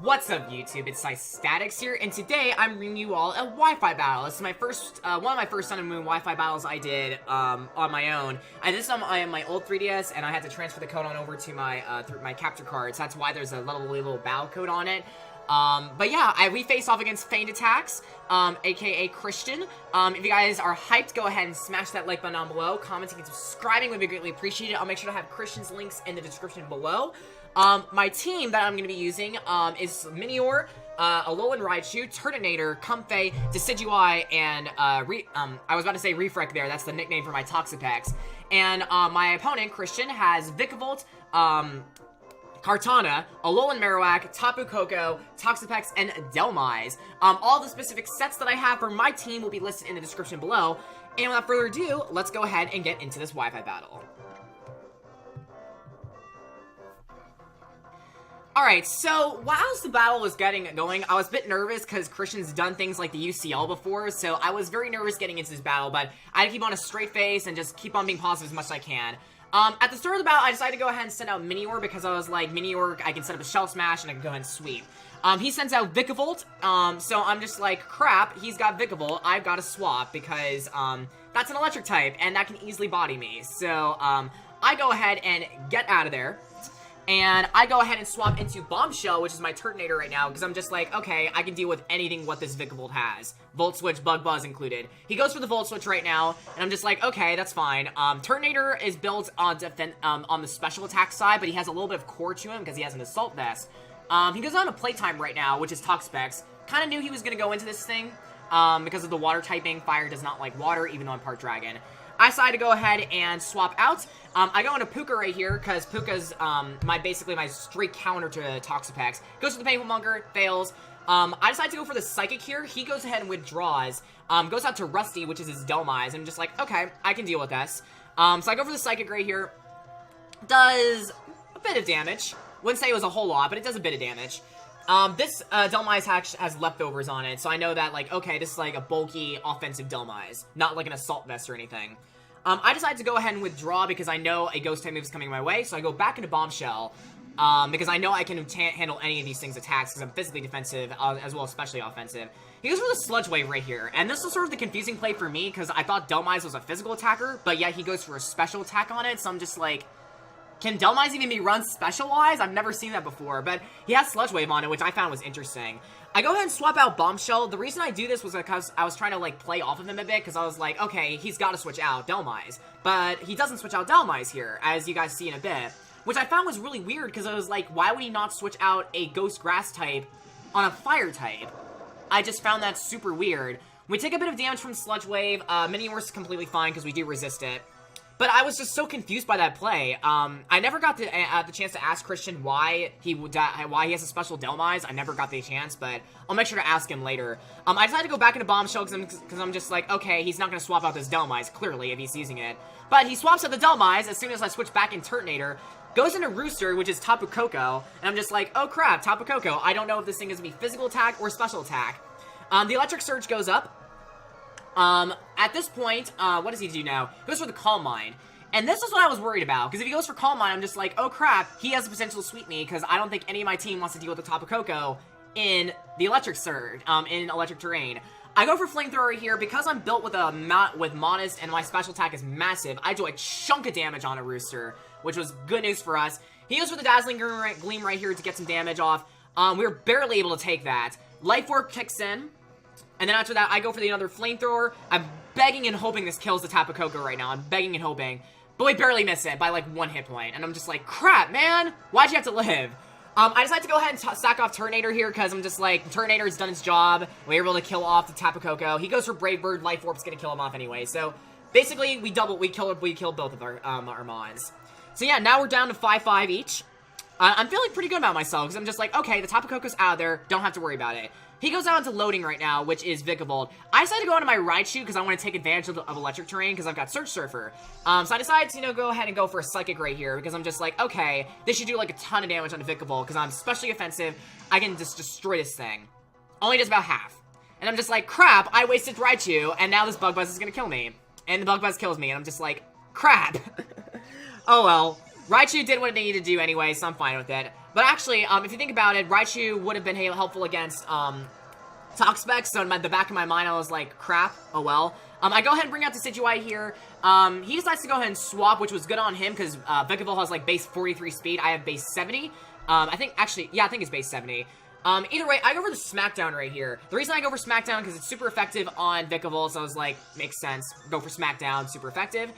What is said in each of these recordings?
What's up, YouTube? It's Statics here, and today I'm bringing you all a Wi-Fi battle. This is my first, one of my first Sun and Moon Wi-Fi battles I did on my own. And this time I am my old 3DS, and I had to transfer the code on over to my through my capture cards. That's why there's a little battle code on it. But yeah, we face off against Feigned Attacks, aka Christian. If you guys are hyped, go ahead and smash that like button down below. Commenting and subscribing would be greatly appreciated. I'll make sure to have Christian's links in the description below. My team that I'm going to be using, is Minior, Alola and Raichu, Turtonator, Comfey, Decidueye, and, I was about to say Reefwreck there, that's the nickname for my Toxapex. And, my opponent, Christian, has Vikavolt, Kartana, Alolan Marowak, Tapu Koko, Toxapex, and Dhelmise. All the specific sets that I have for my team will be listed in the description below. And without further ado, let's go ahead and get into this Wi-Fi battle. Alright, so while the battle was getting going, I was a bit nervous because Christian's done things like the UCL before, so I was very nervous getting into this battle, but I had to keep on a straight face and just keep on being positive as much as I can. At the start of the battle, I decided to go ahead and send out Minior because I was like, Minior, I can set up a Shell Smash and I can go ahead and sweep. He sends out Vikavolt, so I'm just like, crap, he's got Vikavolt, I've got to swap because, that's an electric type, and that can easily body me. So, I go ahead and get out of there. And I go ahead and swap into Bombshell, which is my Turtonator right now, because I'm just like, okay, I can deal with anything what this Vikavolt has. Volt Switch, Bug Buzz included. He goes for the Volt Switch right now, and I'm just like, okay, that's fine. Turtonator is built on the special attack side, but he has a little bit of core to him because he has an Assault Vest. He goes on a Playtime right now, which is Toxapex. Kind of knew he was going to go into this thing, because of the water typing. Fire does not like water, even though I'm part dragon. I decided to go ahead and swap out. I go into Puka right here, because Puka's, basically my straight counter to Toxapex. Goes for the Painful Monger, fails. I decided to go for the Psychic here. He goes ahead and withdraws. Goes out to Rusty, which is his Dhelmise. I'm just like, okay, I can deal with this. So I go for the Psychic right here. Does a bit of damage. Wouldn't say it was a whole lot, but it does a bit of damage. This, Dhelmise has leftovers on it, so I know that, like, okay, this is, like, a bulky, offensive Dhelmise, not, like, an Assault Vest or anything. I decided to go ahead and withdraw because I know a Ghost type move is coming my way, so I go back into Bombshell, because I know I can handle any of these things' attacks, because I'm physically defensive, as well as specially offensive. He goes for the Sludge Wave right here, and this was sort of the confusing play for me, because I thought Dhelmise was a physical attacker, but yet he goes for a special attack on it, so I'm just like, can Dhelmise even be run special-wise? I've never seen that before, but he has Sludge Wave on it, which I found was interesting. I go ahead and swap out Bombshell. The reason I do this was because I was trying to, like, play off of him a bit, because I was like, okay, he's got to switch out Dhelmise. But he doesn't switch out Dhelmise here, as you guys see in a bit, which I found was really weird, because I was like, why would he not switch out a Ghost Grass type on a Fire type? I just found that super weird. We take a bit of damage from Sludge Wave. Minior's completely fine, because we do resist it. But I was just so confused by that play. I never got the chance to ask Christian why he has a special Dhelmise. I never got the chance, but I'll make sure to ask him later. I decided to go back into Bombshell because I'm just like, okay, he's not going to swap out this Dhelmise, clearly, if he's using it. But he swaps out the Dhelmise as soon as I switch back in Turtonator, goes into Rooster, which is Tapu Koko, and I'm just like, oh crap, Tapu Koko. I don't know if this thing is going to be physical attack or special attack. The Electric Surge goes up. At this point, what does he do now? He goes for the Calm Mind. And this is what I was worried about, because if he goes for Calm Mind, I'm just like, oh crap, he has the potential to sweep me, because I don't think any of my team wants to deal with the Tapu Koko in the Electric Surge, in Electric Terrain. I go for Flamethrower here, because I'm built with Modest, and my special attack is massive, I do a chunk of damage on a Rooster, which was good news for us. He goes for the Dazzling Gleam right here to get some damage off. We were barely able to take that. Life Orb kicks in. And then after that, I go for the another Flamethrower. I'm begging and hoping this kills the Tapu Koko right now. I'm begging and hoping. But we barely miss it by, like, 1 hit point. And I'm just like, crap, man! Why'd you have to live? I decided to go ahead and sack off Turtonator here, because I'm just like, Turtonator's done his job. We were able to kill off the Tapu Koko. He goes for Brave Bird. Life Orb's gonna kill him off anyway. So, basically, we killed both of our Mons. So yeah, now we're down to 5-5 each. I'm feeling pretty good about myself, because I'm just like, okay, the Tapu Koko's out of there. Don't have to worry about it. He goes out into loading right now, which is Vikavolt. I decided to go into my Raichu because I want to take advantage of electric terrain because I've got Surge Surfer. So I decided to, go ahead and go for a Psychic right here because I'm just like, okay, this should do like a ton of damage on Vikavolt because I'm especially offensive. I can just destroy this thing. Only does about half. And I'm just like, crap, I wasted Raichu, and now this Bug Buzz is going to kill me. And the Bug Buzz kills me, and I'm just like, crap. Oh well. Raichu did what it needed to do anyway, so I'm fine with it. But actually, if you think about it, Raichu would have been helpful against, Toxapex, so in the back of my mind, I was like, crap, oh well. I go ahead and bring out the Decidueye here. He decides to go ahead and swap, which was good on him, because, Vikavolt has, like, base 43 speed. I have base 70. I think it's base 70. Either way, I go for the Smackdown right here. The reason I go for Smackdown, because it's super effective on Vikavolt, so I was like, makes sense. Go for Smackdown, super effective.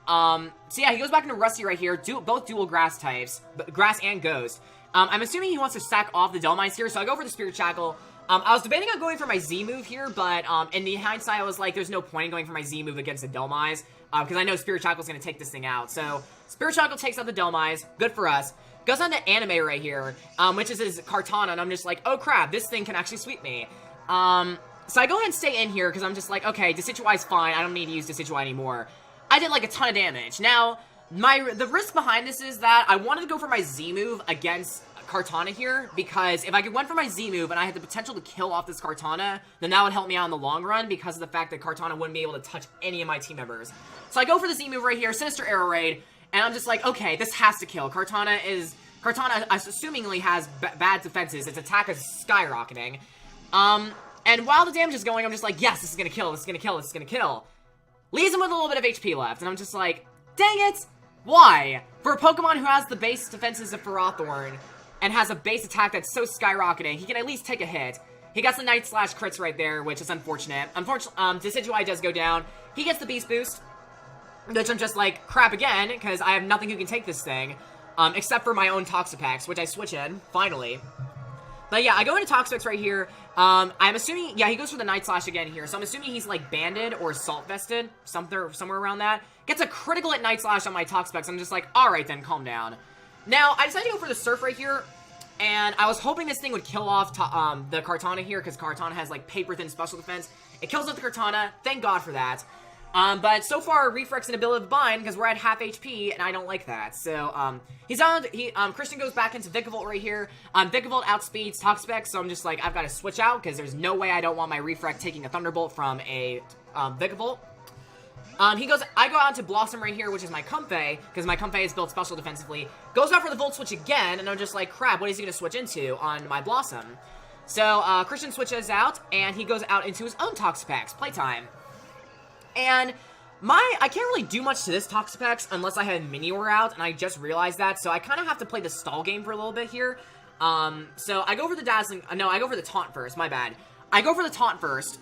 So yeah, he goes back into Rusty right here, both dual grass types, grass and ghost. I'm assuming he wants to sack off the Dhelmise here, so I go for the Spirit Shackle. I was debating on going for my Z move here, but in the hindsight, I was like, there's no point in going for my Z move against the Dhelmise, because I know Spirit Shackle's going to take this thing out. So, Spirit Shackle takes out the Dhelmise, good for us. Goes on to Anime right here, which is his Kartana, and I'm just like, oh crap, this thing can actually sweep me. So I go ahead and stay in here, because I'm just like, okay, Decidueye's fine, I don't need to use Decidueye anymore. I did like a ton of damage. Now, the risk behind this is that I wanted to go for my Z move against Kartana here, because if I went for my Z move and I had the potential to kill off this Kartana, then that would help me out in the long run, because of the fact that Kartana wouldn't be able to touch any of my team members. So I go for the Z move right here, Sinister Arrow Raid, and I'm just like, okay, this has to kill. Kartana, assumingly has bad defenses. Its attack is skyrocketing. And while the damage is going, I'm just like, yes, this is gonna kill, this is gonna kill, this is gonna kill. Leaves him with a little bit of HP left, and I'm just like, dang it! Why? For a Pokemon who has the base defenses of Ferrothorn, and has a base attack that's so skyrocketing, he can at least take a hit. He gets the Night Slash crits right there, which is unfortunate. Decidueye does go down. He gets the Beast Boost, which I'm just like, crap again, because I have nothing who can take this thing, except for my own Toxapex, which I switch in, finally. But yeah, I go into Toxapex right here. I'm assuming, yeah, he goes for the Night Slash again here, so I'm assuming he's like banded or Assault Vested, somewhere around that. Gets a critical at Night Slash on my Toxapex. I'm just like, alright then, calm down. Now, I decided to go for the Surf right here, and I was hoping this thing would kill off the Kartana here, because Kartana has, like, paper-thin special defense. It kills off the Kartana, thank God for that. But so far, Reefwreck's an ability to bind, because we're at half HP, and I don't like that. So, Christian goes back into Vikavolt right here. Vikavolt outspeeds Toxapex, so I'm just like, I've got to switch out, because there's no way I don't want my Reefwreck taking a Thunderbolt from a Vikavolt. I go out to Blossom right here, which is my Comfey, because my Comfey is built special defensively. Goes out for the Volt Switch again, and I'm just like, crap, what is he going to switch into on my Blossom? So, Christian switches out, and he goes out into his own Toxapex, playtime. And I can't really do much to this Toxapex unless I have Minior out, and I just realized that, so I kind of have to play the stall game for a little bit here. So I go for the Dazzling, no, I go for the Taunt first, my bad. I go for the Taunt first,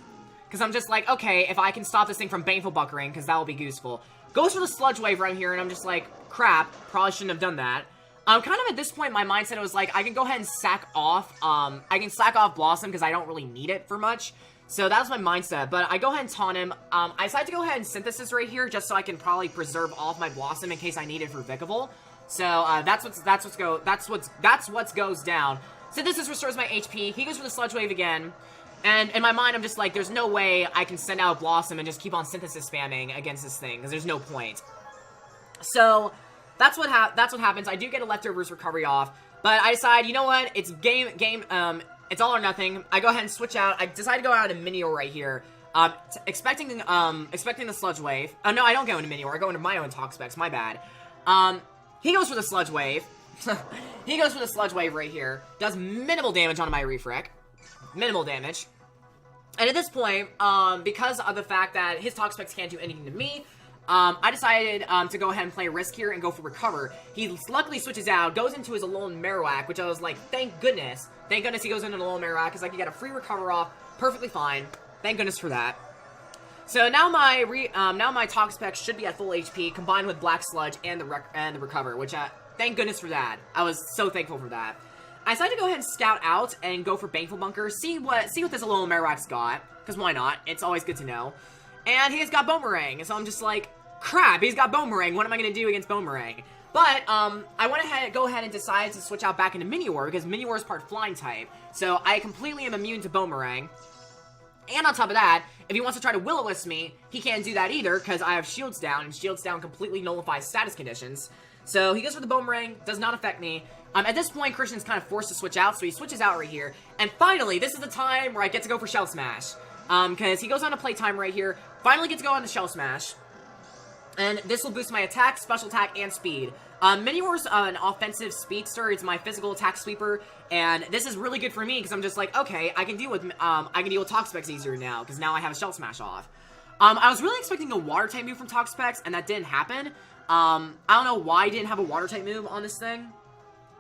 because I'm just like, okay, if I can stop this thing from Baneful Buckering, because that will be useful. Goes for the Sludge Wave right here, and I'm just like, crap, probably shouldn't have done that. Kind of at this point, my mindset was like, I can go ahead and sack off, Blossom, because I don't really need it for much. So that was my mindset, but I go ahead and taunt him. I decided to go ahead and Synthesis right here, just so I can probably preserve all of my Blossom in case I need it for Vikavolt. So, that's what goes down. Synthesis restores my HP, he goes for the Sludge Wave again. And in my mind, I'm just like, there's no way I can send out Blossom and just keep on Synthesis spamming against this thing, because there's no point. So, that's what happens. I do get a Leftovers recovery off, but I decide, you know what, it's it's all or nothing. I go ahead and switch out. I decide to go out in Minior right here, expecting the Sludge Wave. Oh, no, I don't go into Minior. I go into my own Toxapex, my bad. He goes for the Sludge Wave. He goes for the Sludge Wave right here. Does minimal damage on my Reefwreck. Minimal damage. And at this point, because of the fact that his Toxapex can't do anything to me, I decided to go ahead and play Risk here and go for Recover. He luckily switches out, goes into his Alolan Marowak, which I was like, thank goodness. Thank goodness he goes into Alolan Marowak, because I can get a free Recover off, perfectly fine. Thank goodness for that. So now my Toxapex should be at full HP, combined with Black Sludge and the Recover, which thank goodness for that. I was so thankful for that. I decided to go ahead and scout out and go for Baneful Bunker, see what this Alolan Marowak's got, because why not? It's always good to know. And he's got Boomerang, so I'm just like, crap, he's got Boomerang, what am I going to do against Boomerang? But, I go ahead and decide to switch out back into Minior, because Minior is part Flying type, so I completely am immune to Boomerang. And on top of that, if he wants to try to Will-O-Wisp me, he can't do that either, because I have Shields down, and Shields down completely nullifies status conditions. So he goes for the Boomerang, does not affect me. At this point, Christian's kind of forced to switch out, so he switches out right here. And finally, this is the time where I get to go for Shell Smash. Because he goes on to Playtime right here, finally get to go on to Shell Smash. And this will boost my attack, special attack, and speed. Minior's an offensive speedster. It's my physical attack sweeper, and this is really good for me because I'm just like, okay, I can deal with Toxapex easier now because now I have a Shell Smash off. I was really expecting a water type move from Toxapex, and that didn't happen. I don't know why I didn't have a water type move on this thing.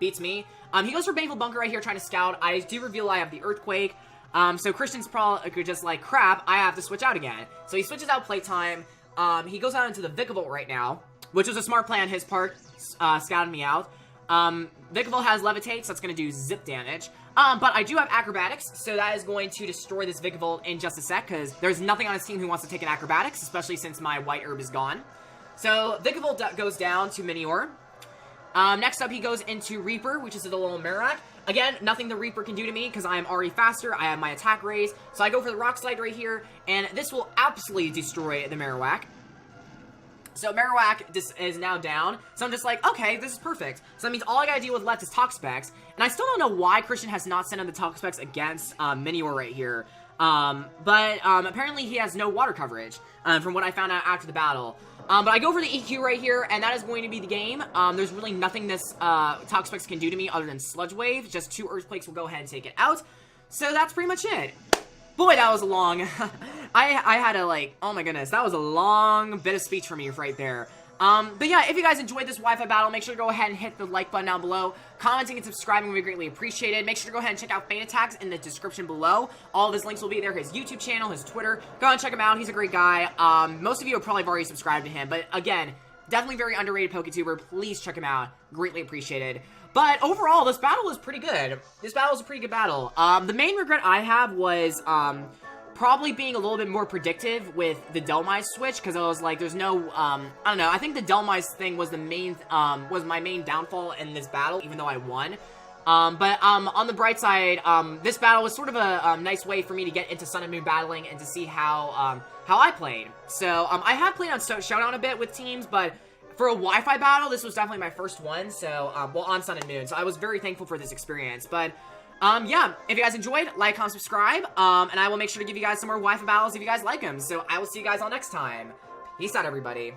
Beats me. He goes for Baneful Bunker right here trying to scout. I do reveal I have the Earthquake. So Christian's probably just like, crap, I have to switch out again. So he switches out Playtime. He goes out into the Vikavolt right now, which was a smart play on his part, scouting me out. Vikavolt has Levitate, so that's going to do zip damage. But I do have Acrobatics, so that is going to destroy this Vikavolt in just a sec, because there's nothing on his team who wants to take an Acrobatics, especially since my White Herb is gone. So Vikavolt goes down to Minior. Next up, he goes into Reaper, which is the little Marowak. Again, nothing the Reaper can do to me, because I am already faster, I have my attack raise, so I go for the Rock Slide right here, and this will absolutely destroy the Marowak. So Marowak is now down, so I'm just like, okay, this is perfect. So that means all I gotta deal with left is Toxapex, and I still don't know why Christian has not sent on the Toxapex against Minior right here. But apparently he has no water coverage, from what I found out after the battle. But I go for the EQ right here, and that is going to be the game. There's really nothing this Toxapex can do to me other than Sludge Wave. Just 2 Earthquakes will go ahead and take it out. So that's pretty much it. Boy, that was a long... I had to, like... Oh my goodness, that was a long bit of speech for me right there. But yeah, if you guys enjoyed this Wi-Fi battle, make sure to go ahead and hit the like button down below. Commenting and subscribing would be greatly appreciated. Make sure to go ahead and check out Feint Attacks in the description below. All of his links will be there. His YouTube channel, his Twitter. Go ahead and check him out. He's a great guy. Most of you have probably already subscribed to him. But again, definitely very underrated PokeTuber. Please check him out. Greatly appreciated. But overall, this battle was pretty good. This battle was a pretty good battle. The main regret I have was... probably being a little bit more predictive with the Dhelmise switch, because I was like, there's no, I don't know, I think the Dhelmise thing was the main, was my main downfall in this battle, even though I won. But on the bright side, this battle was sort of a nice way for me to get into Sun and Moon battling and to see how I played. So, I have played on Showdown a bit with teams, but for a Wi-Fi battle, this was definitely my first one, so, well, on Sun and Moon, so I was very thankful for this experience, but... yeah, if you guys enjoyed, like, comment, subscribe, and I will make sure to give you guys some more Wi-Fi battles if you guys like them. So I will see you guys all next time. Peace out, everybody.